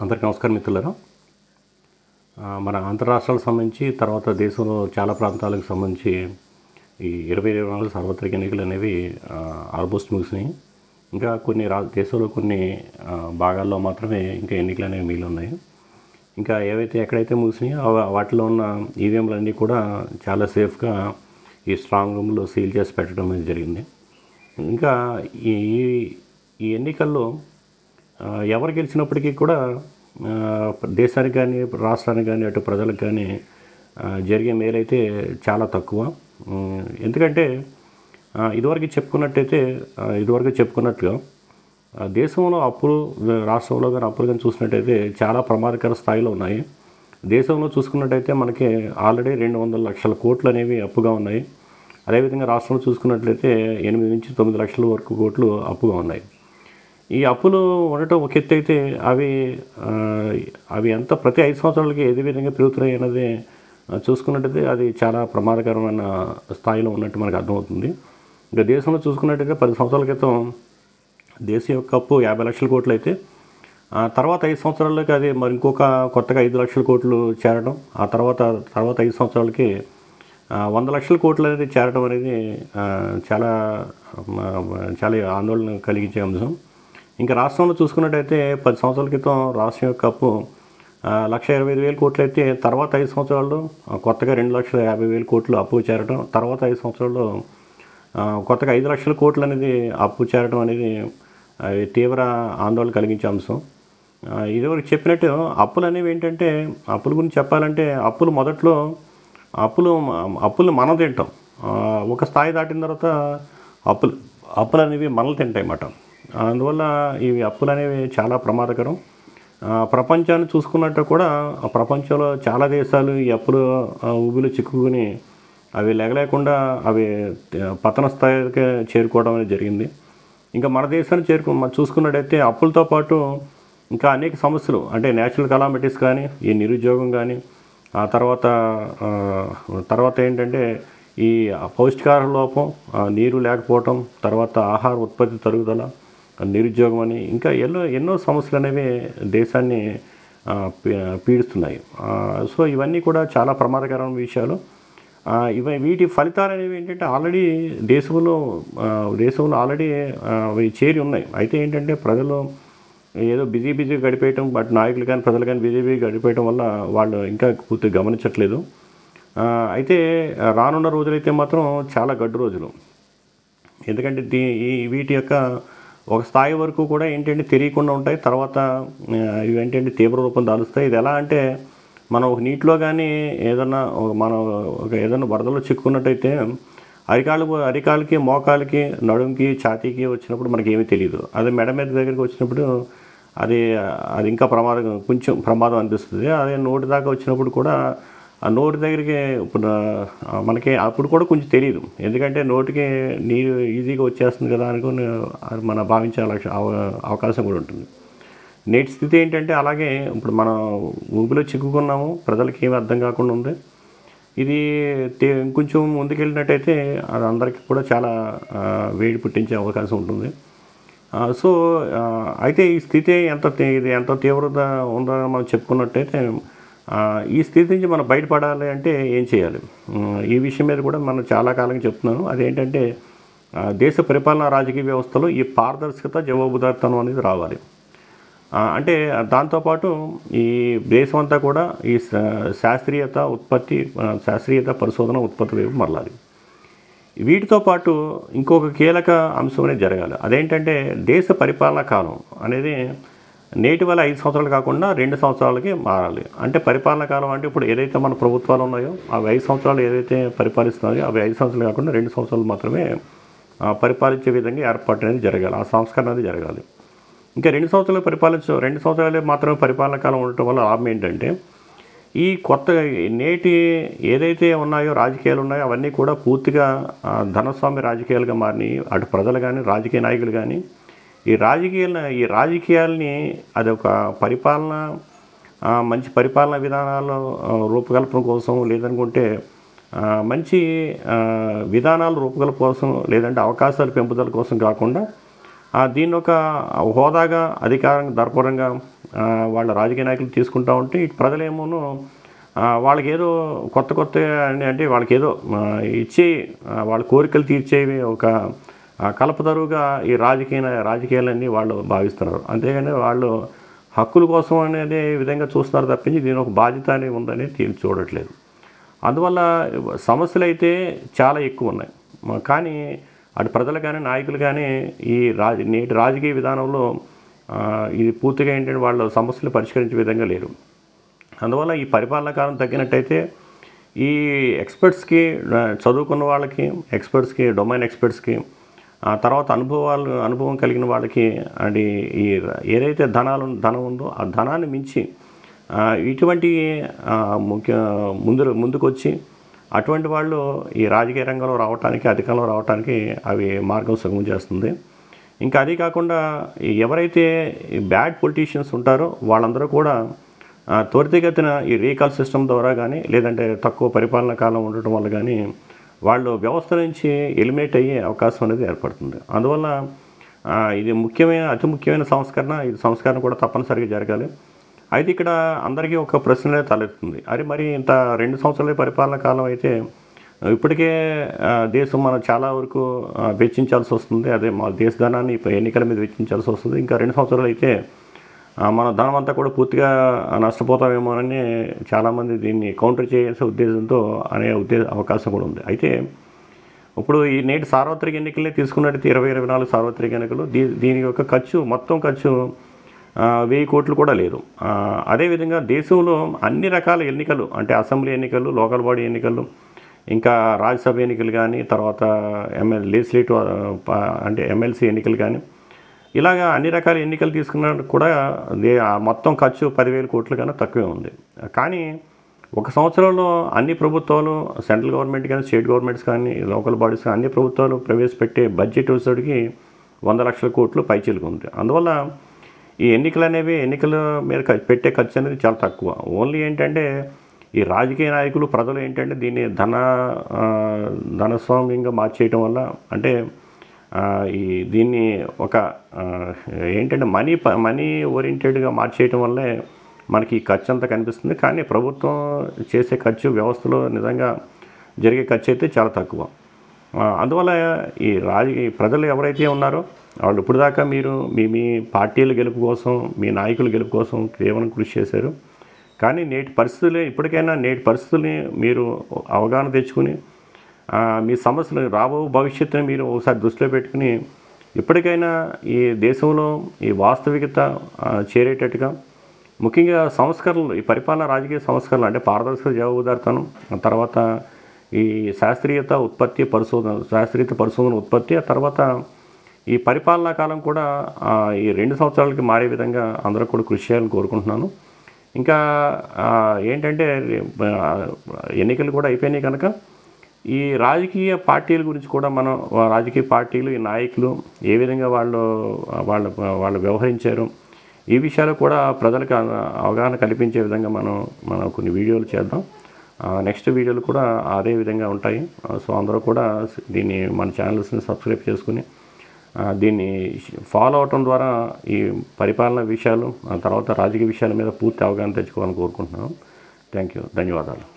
అందరికీ నమస్కారం మిత్రులారా. మన ఆంధ్ర రాష్ట్రాలకు సంబంధించి తర్వాత దేశంలో చాలా ప్రాంతాలకు సంబంధించి ఈ 2024 సార్వత్రిక ఎన్నికలు అనేవి ఆల్మోస్ట్ ముగిసినాయి. ఇంకా కొన్ని దేశంలో కొన్ని భాగాల్లో మాత్రమే ఇంకా ఎన్నికలు అనేవి మిగిలి ఉన్నాయి. ఇంకా ఏవైతే ఎక్కడైతే ముగిసినాయో వాటిలో ఉన్న ఈవీఎంలన్నీ కూడా చాలా సేఫ్గా ఈ స్ట్రాంగ్ రూమ్లో సీల్ చేసి పెట్టడం అనేది జరిగింది. ఇంకా ఈ ఈ ఎన్నికల్లో ఎవరు గెలిచినప్పటికీ కూడా దేశానికి కానీ రాష్ట్రానికి కానీ అటు ప్రజలకు కానీ జరిగే మేలైతే చాలా తక్కువ. ఎందుకంటే ఇదివరకు చెప్పుకున్నట్టుగా దేశంలో అప్పులు, రాష్ట్రంలో కానీ అప్పులు కానీ చూసినట్టయితే చాలా ప్రమాదకర స్థాయిలో ఉన్నాయి. దేశంలో చూసుకున్నట్టయితే మనకి ఆల్రెడీ 200 లక్షల కోట్లు అనేవి అప్పుగా ఉన్నాయి. అదేవిధంగా రాష్ట్రంలో చూసుకున్నట్లయితే 8 నుంచి 9 లక్షల వరకు కోట్లు అప్పుగా ఉన్నాయి. ఈ అప్పులు ఉండటం ఒక ఎత్తు అయితే అవి ఎంత ప్రతి 5 సంవత్సరాలకి ఏ విధంగా పెరుగుతున్నాయి అన్నది చూసుకున్నట్టయితే అది చాలా ప్రమాదకరమైన స్థాయిలో ఉన్నట్టు మనకు అర్థమవుతుంది. ఇంకా దేశంలో చూసుకున్నట్టయితే 10 సంవత్సరాల క్రితం దేశం యొక్క అప్పు 50 లక్షల కోట్లు అయితే తర్వాత 5 సంవత్సరాలకి అది మరి ఇంకొక కొత్తగా 5 లక్షల కోట్లు చేరడం, ఆ తర్వాత 5 సంవత్సరాలకి 100 లక్షల కోట్లు అనేది చేరడం అనేది చాలా ఆందోళన కలిగించే అంశం. ఇంకా రాష్ట్రంలో చూసుకున్నట్టయితే 10 సంవత్సరాల క్రితం రాష్ట్రం యొక్క అప్పు 1,25,000 కోట్లు అయితే తర్వాత 5 సంవత్సరాల్లో కొత్తగా 2,50,000 కోట్లు అప్పు చేరడం, తర్వాత 5 సంవత్సరాల్లో కొత్తగా 5 లక్షల కోట్లు అనేది అప్పు చేరడం అనేది తీవ్ర ఆందోళన కలిగించే అంశం. ఇదివరకు చెప్పినట్టు అప్పులు అనేవి ఏంటంటే, అప్పుల గురించి చెప్పాలంటే అప్పులు మొదట్లో అప్పులు మనం తింటాం. ఒక స్థాయి దాటిన తర్వాత అప్పులు అనేవి మనల్ని తింటాయి అన్నమాట. అందువల్ల ఇవి అప్పులు అనేవి చాలా ప్రమాదకరం. ప్రపంచాన్ని చూసుకున్నట్టు కూడా ప్రపంచంలో చాలా దేశాలు ఈ అప్పులు ఊబిలో చిక్కుకుని అవి లేకుండా అవి పతన స్థాయికి చేరుకోవడం అనేది జరిగింది. ఇంకా మన దేశాన్ని చూసుకున్నట్టయితే అప్పులతో పాటు ఇంకా అనేక సమస్యలు, అంటే నేచురల్ కలామిటీస్ కానీ, ఈ నిరుద్యోగం కానీ, ఆ తర్వాత ఏంటంటే ఈ పౌష్టికాహార లోపం, నీరు లేకపోవటం, తర్వాత ఆహార ఉత్పత్తి తరుగుదల, నిరుద్యోగం అని ఇంకా ఎన్నో సమస్యలు అనేవి దేశాన్ని పీడిస్తున్నాయి. సో ఇవన్నీ కూడా చాలా ప్రమాదకరమైన విషయాలు. వీటి ఫలితాలు అనేవి ఏంటంటే ఆల్రెడీ దేశంలో ఆల్రెడీ అవి చేరి ఉన్నాయి. అయితే ఏంటంటే ప్రజలు ఏదో బిజీ గడిపేయటం, బట్ నాయకులు కానీ ప్రజలు కానీ బిజీ గడిపేయటం వల్ల వాళ్ళు ఇంకా పూర్తిగా గమనించట్లేదు. అయితే రానున్న రోజులైతే మాత్రం చాలా గడ్డు రోజులు. ఎందుకంటే వీటి యొక్క ఒక స్థాయి వరకు కూడా ఏంటంటే తెలియకుండా ఉంటాయి. తర్వాత ఇవేంటంటే తీవ్ర రూపం దాలుస్తాయి. ఇది ఎలా అంటే, మనం ఒక నీటిలో కానీ ఏదైనా వరదలో చిక్కుకున్నట్టయితే అరికాలకి, మోకాలకి, నడుంకి, ఛాతీకి వచ్చినప్పుడు మనకి ఏమీ తెలియదు. అదే మెడ మీద దగ్గరికి వచ్చినప్పుడు అది ఇంకా కొంచెం ప్రమాదం అనిపిస్తుంది. అదే నోటి దాకా వచ్చినప్పుడు కూడా ఆ నోటి దగ్గరికి మనకి అప్పుడు కూడా కొంచెం తెలియదు. ఎందుకంటే నోటికి నీరు ఈజీగా వచ్చేస్తుంది కదా అనుకుని మనం భావించే అవకాశం కూడా ఉంటుంది. నేటి స్థితి ఏంటంటే అలాగే ఇప్పుడు మనం ఊబిలో చిక్కుకున్నాము, ప్రజలకి ఏమీ అర్థం కాకుండా ఉంది. ఇది కొంచెం ముందుకెళ్ళినట్టయితే అది అందరికీ కూడా చాలా వేడి పుట్టించే అవకాశం ఉంటుంది. సో అయితే ఈ స్థితి ఎంత తీవ్రత ఉందని మనం చెప్పుకున్నట్టయితే ఈ స్థితి నుంచి మనం బయటపడాలి అంటే ఏం చేయాలి? ఈ విషయం మీద కూడా మనం చాలా కాలంగా చెప్తున్నాను. అదేంటంటే దేశ పరిపాలనా రాజకీయ వ్యవస్థలో ఈ పారదర్శకత, జవాబుదారితనం అనేది రావాలి. అంటే దాంతోపాటు ఈ దేశం అంతా కూడా ఈ శాస్త్రీయత, పరిశోధన, ఉత్పత్తి వైపు మరలాలి. వీటితో పాటు ఇంకొక కీలక అంశం అనేది జరగాలి. అదేంటంటే దేశ పరిపాలనా కాలం అనేది నేటి వల్ల 5 సంవత్సరాలు కాకుండా 2 సంవత్సరాలకి మారాలి. అంటే పరిపాలనా కాలం అంటే ఇప్పుడు ఏదైతే మన ప్రభుత్వాలు ఉన్నాయో అవి 5 సంవత్సరాలు ఏదైతే పరిపాలిస్తున్నాయో అవి 5 సంవత్సరాలు కాకుండా 2 సంవత్సరాలు మాత్రమే పరిపాలించే విధంగా ఏర్పాటు అనేది జరగాలి. ఆ సంస్కరణ అనేది జరగాలి. ఇంకా 2 సంవత్సరాలు మాత్రమే పరిపాలనా కాలం ఉండటం వల్ల లాభం ఏంటంటే ఈ నేటి ఏదైతే రాజకీయాలు ఉన్నాయో అవన్నీ కూడా పూర్తిగా ధనస్వామ్య రాజకీయాలుగా మారినాయి. అటు ప్రజలు కానీ, రాజకీయ నాయకులు కానీ ఈ రాజకీయాల్ని అదొక మంచి పరిపాలనా విధానాల రూపకల్పన కోసం, లేదనుకుంటే మంచి విధానాల రూపకల్పన కోసం, లేదంటే అవకాశాల పెంపుదల కోసం కాకుండా దీన్ని ఒక హోదాగా, అధికారంగా, దర్పరంగా వాళ్ళ రాజకీయ నాయకులు తీసుకుంటా ఉంటే ఇటు ప్రజలేమోను వాళ్ళకేదో కొత్త కొత్త అంటే వాళ్ళకేదో ఇచ్చి వాళ్ళ కోరికలు తీర్చేవి ఒక కలపతరువుగా ఈ రాజకీయాలన్నీ వాళ్ళు భావిస్తున్నారు. అంతేగాని వాళ్ళు హక్కుల కోసం అనేది విధంగా చూస్తున్నారు తప్పించి దీని ఒక బాధ్యత అనేది ఉందని చూడట్లేదు. అందువల్ల సమస్యలు అయితే చాలా ఎక్కువ ఉన్నాయి. కానీ అటు ప్రజలు కానీ నాయకులు కానీ ఈ నేటి రాజకీయ విధానంలో ఇది పూర్తిగా ఏంటంటే వాళ్ళ సమస్యలు పరిష్కరించే విధంగా లేరు. అందువల్ల ఈ పరిపాలనా కాలం తగ్గినట్టయితే ఈ ఎక్స్పర్ట్స్కి, చదువుకున్న వాళ్ళకి, ఎక్స్పర్ట్స్కి, డొమైన్ ఎక్స్పర్ట్స్కి, తర్వాత అనుభవం కలిగిన వాళ్ళకి అండ్ ఈ ఏదైతే ధనం ఉందో ఆ ధనాన్ని మించి ఇటువంటి ముందుకొచ్చి అటువంటి వాళ్ళు ఈ రాజకీయ రంగంలో రావడానికి, అధికారంలో రావడానికి అవి మార్గం సుగమం చేస్తుంది. ఇంకా అది కాకుండా ఎవరైతే బ్యాడ్ పొలిటీషియన్స్ ఉంటారో వాళ్ళందరూ కూడా త్వరితగతిన ఈ రీకాల్ సిస్టమ్ ద్వారా కానీ లేదంటే తక్కువ పరిపాలనా కాలం ఉండటం వల్ల కానీ వాళ్ళు వ్యవస్థ నుంచి ఎలిమినేట్ అయ్యే అవకాశం అనేది ఏర్పడుతుంది. అందువల్ల ఇది అతి ముఖ్యమైన సంస్కరణ. ఇది సంస్కరణ కూడా తప్పనిసరిగా జరగాలి. అయితే ఇక్కడ అందరికీ ఒక ప్రశ్న తలెత్తుంది. మరి ఇంత 2 సంవత్సరాల పరిపాలనా కాలం అయితే ఇప్పటికే దేశం మనం చాలా వరకు వెచ్చించాల్సి వస్తుంది. అదే మా దేశ ధనాన్ని ఎన్నికల మీద వెచ్చించాల్సి వస్తుంది. ఇంకా 2 సంవత్సరాలు అయితే మన ధనం అంతా కూడా పూర్తిగా నష్టపోతామేమోనని చాలామంది దీన్ని కౌంటర్ చేయాల్సిన ఉద్దేశంతో అవకాశం కూడా ఉంది. అయితే ఇప్పుడు ఈ నేటి సార్వత్రిక ఎన్నికలనే తీసుకున్నట్టు 2024 సార్వత్రిక ఎన్నికలు దీని యొక్క మొత్తం ఖర్చు 1000 కోట్లు కూడా లేదు. అదేవిధంగా దేశంలో అన్ని రకాల ఎన్నికలు అంటే అసెంబ్లీ ఎన్నికలు, లోకల్ బాడీ ఎన్నికలు, ఇంకా రాజ్యసభ ఎన్నికలు కానీ, తర్వాత లెజిస్లేటివ్ అంటే ఎమ్మెల్సీ ఎన్నికలు కానీ, ఇలాగా అన్ని రకాల ఎన్నికలు తీసుకున్నా కూడా మొత్తం ఖర్చు 10,000 కోట్ల కన్నా తక్కువే ఉంది. కానీ ఒక సంవత్సరంలో అన్ని ప్రభుత్వాలు, సెంట్రల్ గవర్నమెంట్ కానీ, స్టేట్ గవర్నమెంట్స్ కానీ, లోకల్ బాడీస్ కానీ అన్ని ప్రభుత్వాలు ప్రవేశపెట్టే బడ్జెట్ వచ్చేటికి 100 లక్షల కోట్లు పైచీలకు ఉంది. అందువల్ల ఈ ఎన్నికల మీద పెట్టే ఖర్చు అనేది చాలా తక్కువ. ఓన్లీ ఏంటంటే ఈ రాజకీయ నాయకులు, ప్రజలు ఏంటంటే దీన్ని ధనస్వామ్యంగా మార్చేయటం వల్ల అంటే దీన్ని ఒక ఏంటంటే మనీ ఓరియంటెడ్గా మార్చేయటం వల్లే మనకి ఈ ఖర్చు అంతా కనిపిస్తుంది. కానీ ప్రభుత్వం చేసే ఖర్చు, వ్యవస్థలో నిజంగా జరిగే ఖర్చు అయితే చాలా తక్కువ. అందువల్ల ఈ ప్రజలు ఎవరైతే ఉన్నారో వాళ్ళు ఇప్పుడు దాకా మీరు మీ పార్టీల గెలుపు కోసం, మీ నాయకుల గెలుపు కోసం కేవలం కృషి చేశారు. కానీ నేటి పరిస్థితుల్ని మీరు అవగాహన తెచ్చుకుని మీ సమస్యలు భవిష్యత్తుని మీరు ఒకసారి దృష్టిలో పెట్టుకుని ఇప్పటికైనా ఈ దేశంలో ఈ వాస్తవికత చేరేటట్టుగా ముఖ్యంగా సంస్కరణలు, ఈ రాజకీయ సంస్కరణలు అంటే పారదర్శక జవాబుదారితనం, తర్వాత ఈ శాస్త్రీయత పరిశోధన ఉత్పత్తి, ఆ తర్వాత ఈ పరిపాలనా కాలం కూడా ఈ 2 సంవత్సరాలకి మారే విధంగా అందరూ కూడా కృషి చేయాలని కోరుకుంటున్నాను. ఇంకా ఏంటంటే ఎన్నికలు కూడా అయిపోయినాయి కనుక ఈ రాజకీయ పార్టీల గురించి కూడా మనం రాజకీయ పార్టీలు, ఈ నాయకులు ఏ విధంగా వాళ్ళు వ్యవహరించారు, ఈ విషయాలు కూడా ప్రజలకు అవగాహన కల్పించే విధంగా మనం కొన్ని వీడియోలు చేద్దాం. నెక్స్ట్ వీడియోలు కూడా అదే విధంగా ఉంటాయి. సో అందరూ కూడా దీన్ని మన ఛానల్స్ని సబ్స్క్రైబ్ చేసుకుని దీన్ని ఫాలో అవటం ద్వారా ఈ పరిపాలన విషయాలు, తర్వాత రాజకీయ విషయాల మీద పూర్తి అవగాహన తెచ్చుకోవాలని కోరుకుంటున్నాను. Thank you. ధన్యవాదాలు.